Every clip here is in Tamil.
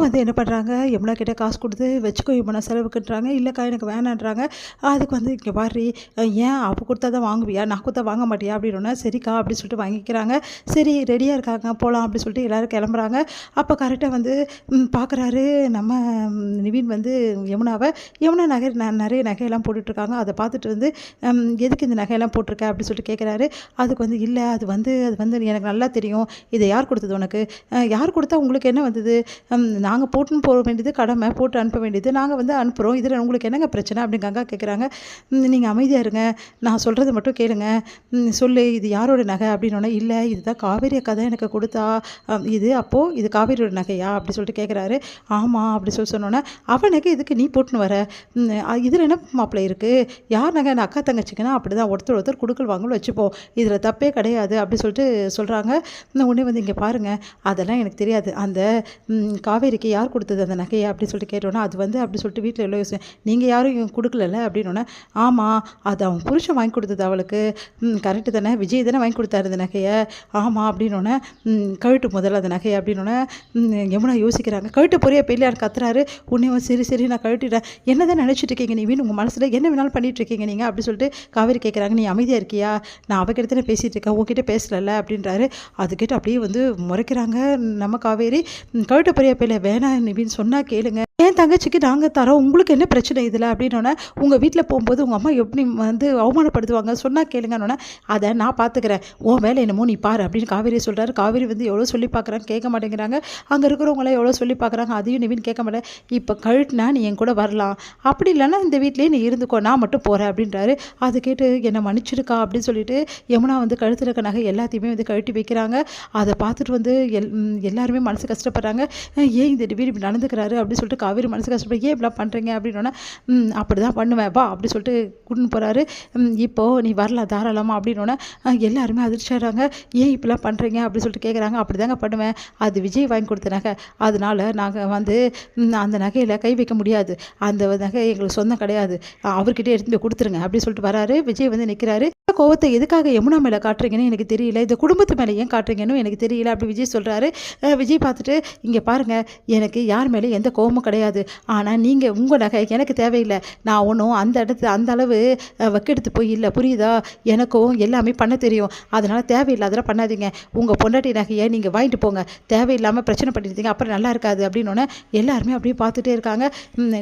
வந்து என்ன பண்ணுறாங்க, யமுனா கிட்ட காசு கொடுத்து வச்சுக்கோ யமுனா செலவுக்குன்றாங்க. இல்லைக்கா எனக்கு வேணான்றாங்க. அதுக்கு வந்து இங்கே பாரு, ஏன் அவ கொடுத்தா தான் வாங்குவியா, நான் கொடுத்தா வாங்க மாட்டியா அப்படின்னோடனே சரிக்கா அப்படின்னு சொல்லிட்டு வாங்கிக்கிறாங்க. சரி ரெடியாக இருக்காங்க போகலாம் அப்படின்னு சொல்லிட்டு எல்லோரும் கிளம்புறாங்க. அப்போ கரெக்டாக வந்து பார்க்குறாரு நம்ம நிவின் வந்து யமுனா நிறைய நகையெல்லாம் போட்டுட்ருக்காங்க. அதை பார்த்துட்டு வந்து எதுக்கு இந்த நகையெல்லாம் போட்டிருக்க அப்படின்னு சொல்லிட்டு கேட்குறாரு. அதுக்கு வந்து இல்லை அது வந்து எனக்கு நல்லா தெரியும், இதை யார் கொடுத்தது உனக்கு, யார் கொடுத்தா உங்களுக்கு என்ன வந்தது, நாங்கள் போட்டுன்னு போக வேண்டியது கடமை, போட்டு அனுப்ப வேண்டியது நாங்கள் வந்து அனுப்புகிறோம், இதில் உங்களுக்கு என்னங்க பிரச்சனை அப்படின்னு கங்கா கேட்குறாங்க. நீங்கள் அமைதியாக இருங்க, நான் சொல்கிறத மட்டும் கேளுங்க, சொல்லு இது யாரோட நகை அப்படின்னோடனே இல்லை இதுதான் காவேரி அக்கா தான் எனக்கு கொடுத்தா, இது காவேரியோட நகையா அப்படி சொல்லிட்டு கேட்குறாரு. ஆமாம் அப்படி சொன்னோன்னே அவன் நகை இதுக்கு நீ போட்டுன்னு வர, இதில் என்ன மாப்பிள்ளை இருக்குது, யார் நகை நான் அக்கா தங்கச்சிங்கன்னா அப்படி தான் ஒருத்தர் கொடுக்கல் வாங்கல் வச்சுப்போம், இதில் தப்பே கிடையாது அப்படி சொல்லிட்டு சொல்கிறாங்க. உடனே வந்து இங்கே பாருங்கள் அதெல்லாம் எனக்கு தெரியாது, அந்த காவேரிக்கு யார் கொடுத்தது அந்த நகையை அப்படி சொல்லிட்டு கேட்டோன்னா அது வந்து அப்படி சொல்லிட்டு வீட்டில் எவ்வளோ யோசனை, நீங்கள் யாரும் கொடுக்கல அப்படின்னோடனே ஆமாம் அது அவன் புருஷன் வாங்கி கொடுத்தது அவளுக்கு, கரெக்டு தானே, விஜய் தானே வாங்கி கொடுத்தாரு அந்த நகையை, ஆமாம் அப்படின்னோடனே கழுட்டு முதல்ல அந்த நகையை அப்படின்னோடனே யமுனா யோசிக்கிறாங்க. கழுட்டு பொரிய பெரியார் கத்துறாரு. உன்னையும் சரி நான் கழட்டிட்டேன், என்ன தான் நினச்சிட்டு இருக்கீங்க நீ வீண் உங்கள் மனசில் என்ன வேணாலும் பண்ணிட்டு இருக்கீங்க நீங்கள் அப்படி சொல்லிட்டு காவேரி கேட்குறாங்க. நீ அமைதியாக இருக்கியா, நான் அவகிட்ட தானே பேசிகிட்டு இருக்கேன் உங்ககிட்ட பேசலல்ல அப்படின்றாரு. அதுக்கிட்ட அப்படியே வந்து முறைக்கிறாங்க நம்ம காவேரி. கழுட்டு பொரிய பெரிய வேணாம் நிவின் சொன்னால் கேளுங்க, என் தங்கச்சிக்கு நாங்கள் தரோம், உங்களுக்கு என்ன பிரச்சனை இதில் அப்படின்னோடனே உங்கள் வீட்டில் போகும்போது உங்கள் அம்மா எப்படி வந்து அவமானப்படுத்துவாங்க சொன்னால் கேளுங்கன்னொன்னே அதை நான் பார்த்துக்கிறேன், உன் வேலை என்னமோ நீ பாரு அப்படின்னு காவேரி சொல்கிறாரு. காவேரி வந்து எவ்வளோ சொல்லி பார்க்குறாங்க கேட்க மாட்டேங்கிறாங்க. அங்கே இருக்கிறவங்களாம் எவ்வளோ சொல்லி பார்க்குறாங்க, அதையும் நிவின் கேட்க மாட்டேன். இப்போ கழட்டினா நீ என் கூட வரலாம், அப்படி இல்லைன்னா இந்த வீட்லேயே நீ இருந்துக்கோ, நான் மட்டும் போகிறேன் அப்படின்றாரு. அது கேட்டு என்னை மன்னிச்சிருக்கா அப்படின்னு சொல்லிட்டு யமுனா வந்து கழுத்தில் இருக்க நகை எல்லாத்தையுமே வந்து கழட்டி வைக்கிறாங்க. அதை பார்த்துட்டு வந்து எல்லாருமே மனசு கஷ்டப்படுறாங்க. ஏன் இந்த நிவின் இப்படி நடந்துக்கிறாரு அப்படின்னு சொல்லிட்டு காவேரி மனசு கஷ்டப்பட்டு ஏன் இப்படிலாம் பண்ணுறீங்க அப்படின்னோன்னா அப்படி தான் பண்ணுவேன் வா அப்படி சொல்லிட்டு கூட்டின்னு போகிறாரு. இப்போது நீ வரலாம் தாராளமாக அப்படின்னோன்னே எல்லாருமே அதிர்ச்சியாகிறாங்க. ஏன் இப்படிலாம் பண்ணுறீங்க அப்படின்னு சொல்லிட்டு கேட்குறாங்க. அப்படி தாங்க பண்ணுவேன், அது விஜய் வாங்கி கொடுத்த நகை, அதனால் நாங்கள் வந்து அந்த நகையில் கை வைக்க முடியாது, அந்த நகை எங்களுக்கு சொந்தம் கிடையாது, அவர்கிட்ட எடுத்து போய் கொடுத்துருங்க அப்படின்னு சொல்லிட்டு வராரு. விஜய் வந்து நிற்கிறாரு. கோவத்தை எதுக்காக யமுனா மேலே காட்டுறீங்கன்னு எனக்கு தெரியல, இந்த குடும்பத்து மேலே ஏன் காட்டுறீங்கன்னு எனக்கு தெரியல அப்படி விஜய் சொல்கிறாரு. விஜய் பார்த்துட்டு இங்கே பாருங்கள் எனக்கு யார் மேலே எந்த கோவமும் கிடையாது, ஆனால் நீங்கள் உங்கள் நகை எனக்கு தேவையில்லை, நான் ஒன்றும் அந்த அளவு வக்கெடுத்து போய் இல்லை புரியுதா, எனக்கும் எல்லாமே பண்ண தெரியும், அதனால் தேவையில்லை அதெல்லாம் பண்ணாதீங்க, உங்கள் பொண்டாட்டி நகையை நீங்கள் வாங்கிட்டு போங்க, தேவையில்லாமல் பிரச்சனை பண்ணியிருந்தீங்க அப்புறம் நல்லா இருக்காது அப்படின்னோடனே எல்லாருமே அப்படியே பார்த்துட்டே இருக்காங்க.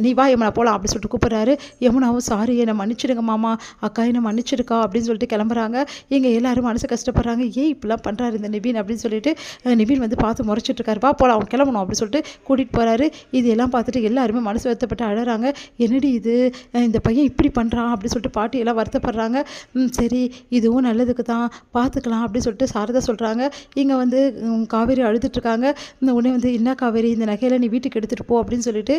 நீ வா யமுனா போகலாம் அப்படி சொல்லிட்டு கூப்பிட்றாரு. யமுனாவும் சாரி என்னை மன்னிச்சிடுங்க மாமா, அக்கா என்னை மன்னிச்சிருக்கா அப்படின்னு சொல்லிட்டு கிளம்புறாங்க. இங்கே எல்லாரும் மனசு கஷ்டப்படுறாங்க, ஏன் இப்படிலாம் பண்ணுறாரு இந்த நிவின் அப்படின்னு சொல்லிட்டு நிவின் வந்து பார்த்து முறைச்சிட்டு இருக்காரு. வா போகலாம் அவன் கிளம்பணும் அப்படின்னு சொல்லிட்டு கூட்டிகிட்டு போகிறாரு. இது எல்லாம் பார்த்துட்டு எல்லாருமே மனசு வருத்தப்பட்டு அழறாங்க. என்னடி இது, இந்த பையன் இப்படி பண்ணுறான் அப்படி சொல்லிட்டு பாட்டி எல்லாம் வருத்தப்படுறாங்க. சரி இதுவும் நல்லதுக்கு தான் பார்த்துக்கலாம் அப்படின்னு சொல்லிட்டு சாரதா சொல்கிறாங்க. இங்கே வந்து காவேரி அழுதுட்ருக்காங்க. உடனே வந்து என்ன காவேரி இந்த நகையில் நீ வீட்டுக்கு எடுத்துகிட்டு போ அப்படின்னு சொல்லிட்டு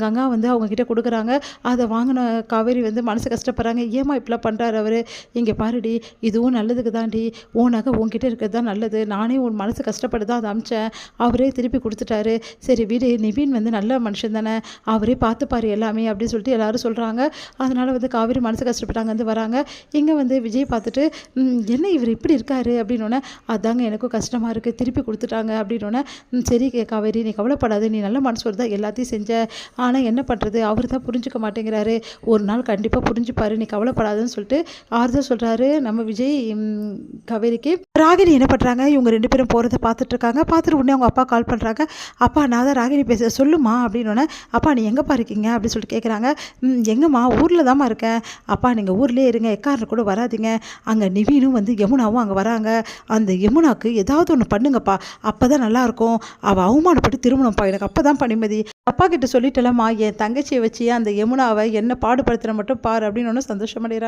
கங்கா வந்து அவங்கக்கிட்ட கொடுக்குறாங்க. அதை வாங்கின காவேரி வந்து மனசு கஷ்டப்படுறாங்க. ஏமா இப்படிலாம் பண்ணுறாரு அவர், இங்கே பாருடி இதுவும் நல்லதுக்கு தான்டி, உன் நகை உன்கிட்ட இருக்கிறது தான் நல்லது, நானே உன் மனசு கஷ்டப்பட்டு தான் அதை அமிச்சேன், அவரே திருப்பி கொடுத்துட்டாரு, சரி வீடு நிவின் வந்து நல்ல மனுஷன் தானே, அவரே பார்த்துப்பாரு எல்லாமே அப்படின்னு சொல்லிட்டு எல்லாரும் சொல்கிறாங்க. அதனால் வந்து காவேரி மனசு கஷ்டப்பட்டாங்க வந்து வராங்க. இங்கே வந்து விஜய் பார்த்துட்டு என்ன இவர் இப்படி இருக்காரு அப்படின்னோடனே அதாங்க எனக்கும் கஷ்டமாக இருக்குது, திருப்பி கொடுத்துட்டாங்க அப்படின்னோடனே சரி காவேரி நீ கவலைப்படாது, நீ நல்ல மனசு தான் எல்லாத்தையும் செஞ்ச, ஆனால் என்ன பண்ணுறது அவர் தான் புரிஞ்சுக்க மாட்டேங்கிறாரு, ஒரு நாள் கண்டிப்பாக புரிஞ்சுப்பாரு, நீ கவலைப்படாதுன்னு சொல்லிட்டு ஆறுதல் சொல்கிறாரு நம்ம விஜய் காவேரிக்கு. ராகினி என்ன பண்ணுறாங்க, இவங்க 2 பேரும் போகிறத பார்த்துட்ருக்காங்க. பார்த்துட்டு உடனே அவங்க அப்பா கால் பண்ணுறாங்க. அப்பா நான் தான் ராகினி பேச சொல்லுமா அப்படின்னோடனே அப்பா நீ எங்கேப்பா இருக்கீங்க அப்படின்னு சொல்லிட்டு கேட்குறாங்க. எங்கம்மா ஊரில் தாம்மா இருக்கேன், அப்பா நீங்கள் ஊர்லேயே இருங்க எக்காரன்னு கூட வராதிங்க, அங்கே நிவினும் வந்து யமுனாவும் அங்கே வராங்க, அந்த யமுனாவுக்கு ஏதாவது ஒன்று பண்ணுங்கப்பா, அப்போ தான் நல்லாயிருக்கும், அவள் அவமானப்பட்டு திருமணம்ப்பா, எனக்கு அப்போ தான் பணிமதி, அப்பா கிட்ட சொல்லிட்டலம்மா என் தங்கச்சியை வச்சு அந்த யமுனாவை என்ன பாடுபடுத்துகிற மட்டும் பாரு அப்படின்னு ஒன்று சந்தோஷமடைகிறாங்க.